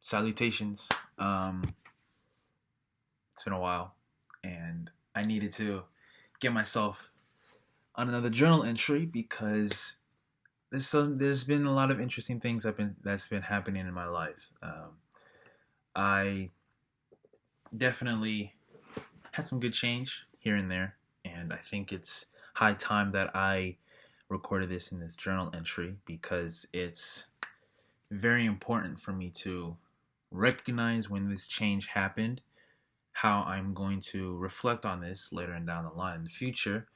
Salutations. It's been a while, and I needed to get myself on another journal entry because there's been a lot of interesting things that's been happening in my life. I definitely had some good change here and there, and I think it's high time that I recorded this in this journal entry because it's very important for me to recognize when this change happened, how I'm going to reflect on this later and down the line in the future.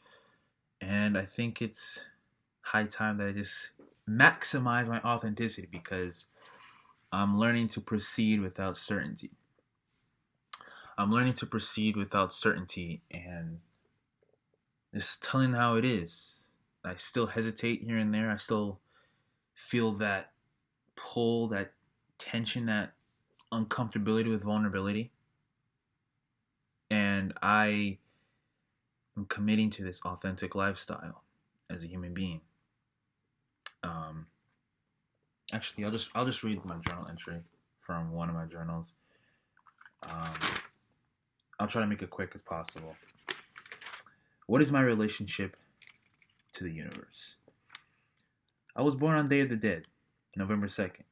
And I think it's high time that I just maximize my authenticity because I'm learning to proceed without certainty. I'm learning to proceed without certainty and just telling how it is. I still hesitate here and there. I still feel that pull, that tension, that uncomfortability with vulnerability. And I am committing to this authentic lifestyle as a human being. Um, Actually, I'll just read my journal entry from one of my journals. Um, I'll try to make it quick as possible. What is my relationship to the universe? I was born on Day of the Dead, November 2nd.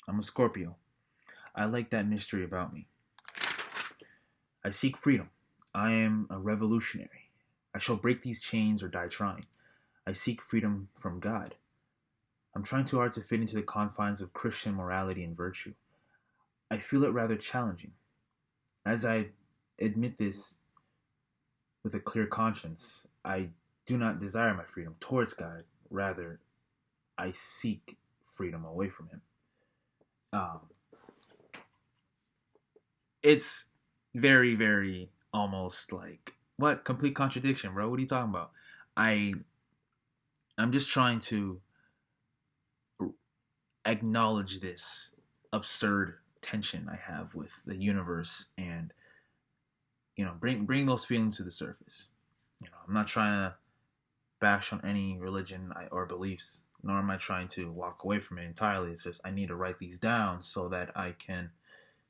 I'm a Scorpio. I like that mystery about me. I seek freedom. I am a revolutionary. I shall break these chains or die trying. I seek freedom from God. I'm trying too hard to fit into the confines of Christian morality and virtue. I feel it rather challenging. As I admit this with a clear conscience, I do not desire my freedom towards God. Rather, I seek freedom away from Him. Um, it's very, very almost like what complete contradiction, bro. What are you talking about? I I'm just trying to acknowledge this absurd tension I have with the universe and bring those feelings to the surface. I'm not trying to bash on any religion or beliefs, nor am I trying to walk away from it entirely. It's just I need to write these down so that I can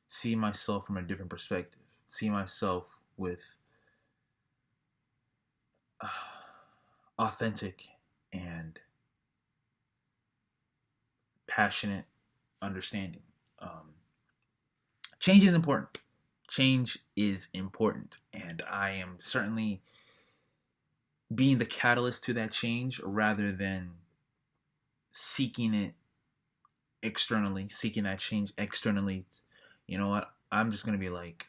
see myself from a different perspective, see myself with uh, authentic and passionate understanding. Um, Change is important. Change is important, and I am certainly being the catalyst to that change rather than seeking it externally, seeking that change externally. You know what? I'm just gonna be like,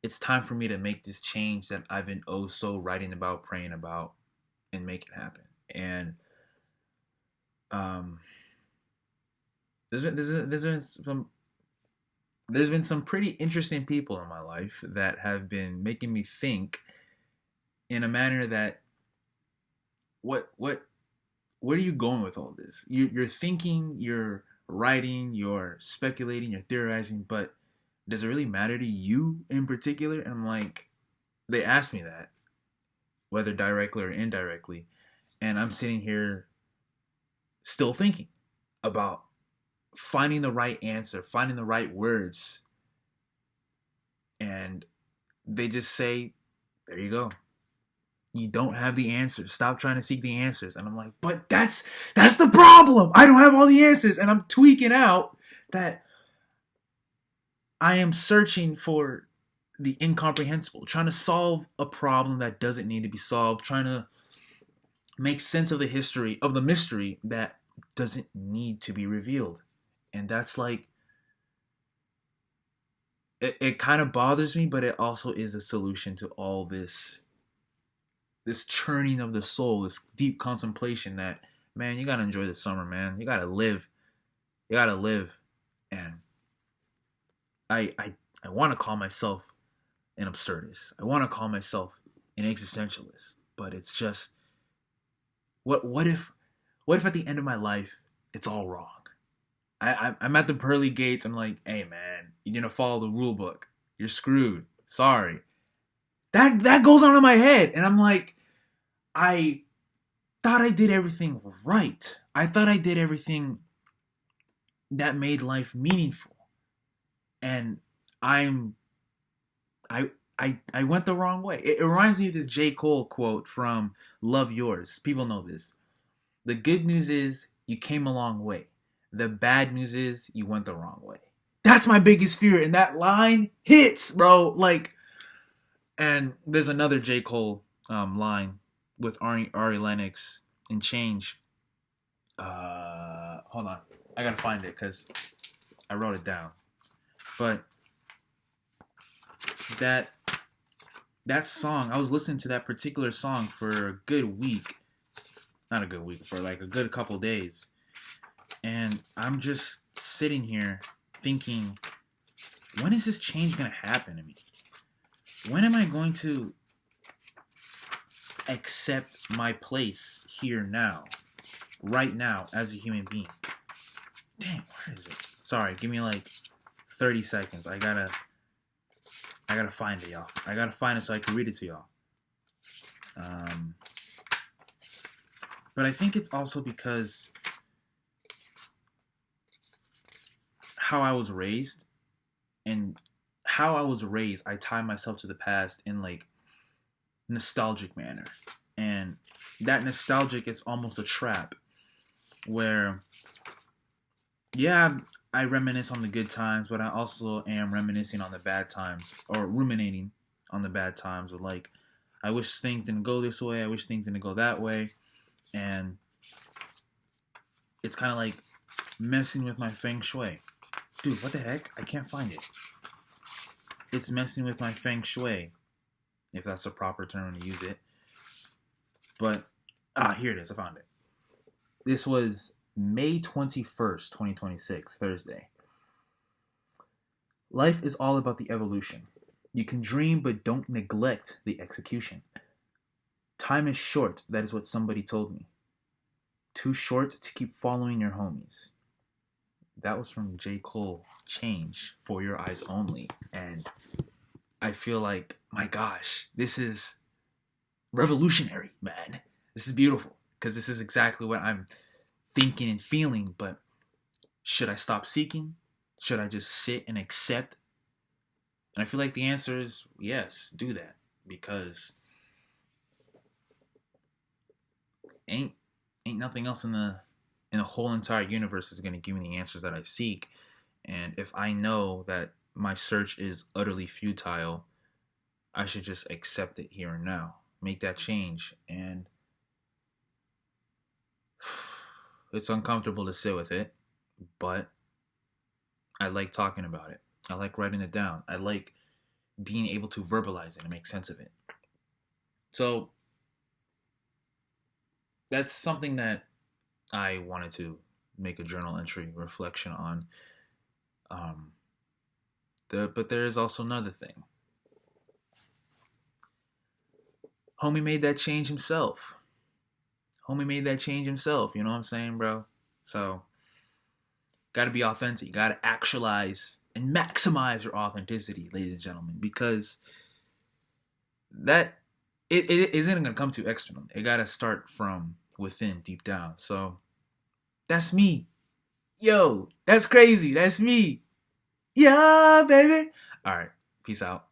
it's time for me to make this change that I've been oh so writing about, praying about, and make it happen. And um, there's been some pretty interesting people in my life that have been making me think in a manner that what where are you going with all this? You're thinking, you're writing, you're speculating, you're theorizing, but does it really matter to you in particular? And I'm like, they asked me that, whether directly or indirectly, and I'm sitting here still thinking about finding the right answer, finding the right words, and they just say, "There you go. You don't have the answers. Stop trying to seek the answers." And I'm like, "But that's the problem. I don't have all the answers." And I'm tweaking out that I am searching for the incomprehensible, trying to solve a problem that doesn't need to be solved, trying to make sense of the history of the mystery that doesn't need to be revealed. And that's like it kind of bothers me, but it also is a solution to all this churning of the soul, this deep contemplation that, man, you gotta enjoy the summer, man. You gotta live. You gotta live. And I I, I wanna call myself an absurdist. I wanna call myself an existentialist. But it's just what if at the end of my life it's all wrong? I'm at the pearly gates. I'm like, hey man, you didn't follow the rule book. You're screwed. Sorry. That goes on in my head, and I'm like, I thought I did everything right. I thought I did everything that made life meaningful. and I'm I went the wrong way. It reminds me of this J. Cole quote from Love Yours. People know this. The good news is you came a long way. The bad news is you went the wrong way. That's my biggest fear, and that line hits, bro. Like, and there's another J. Cole line with Ari Lennox in Change. Hold on, I gotta find it because I wrote it down. But that song, I was listening to that particular song for a good week. Not a good week, for like a good couple days. And I'm just sitting here thinking, when is this change going to happen to me? When am I going to accept my place here now, right now, as a human being? Damn, where is it? Sorry, give me like 30 seconds. I gotta find it, y'all. I gotta find it so I can read it to y'all. But I think it's also because how I was raised, and how I was raised, I tie myself to the past in like nostalgic manner. And that nostalgic is almost a trap where, yeah, I reminisce on the good times, but I also am reminiscing on the bad times, or ruminating on the bad times, or like, I wish things didn't go this way, I wish things didn't go that way. And it's kind of like messing with my feng shui. Dude, what the heck? I can't find it. It's messing with my feng shui, if that's a proper term to use it. But, here it is. I found it. This was May 21st, 2026, Thursday. Life is all about the evolution. You can dream, but don't neglect the execution. Time is short, that is what somebody told me. Too short to keep following your homies. That was from J. Cole, Change, For Your Eyes Only. And I feel like, my gosh, this is revolutionary, man. This is beautiful, because this is exactly what I'm thinking and feeling. But should I stop seeking? Should I just sit and accept? And I feel like the answer is yes, do that. Because ain't nothing else in the whole entire universe is going to give me the answers that I seek. And if I know that my search is utterly futile, I should just accept it here and now. Make that change. And it's uncomfortable to sit with it, but I like talking about it. I like writing it down. I like being able to verbalize it and make sense of it. So that's something that I wanted to make a journal entry reflection on. But there is also another thing. Homie made that change himself. You know what I'm saying, bro? So, gotta be authentic. You gotta actualize and maximize your authenticity, ladies and gentlemen, because that it isn't gonna come too external. It gotta start from within, deep down. So, that's me. Yo, that's crazy. That's me. Yeah, baby. All right. Peace out.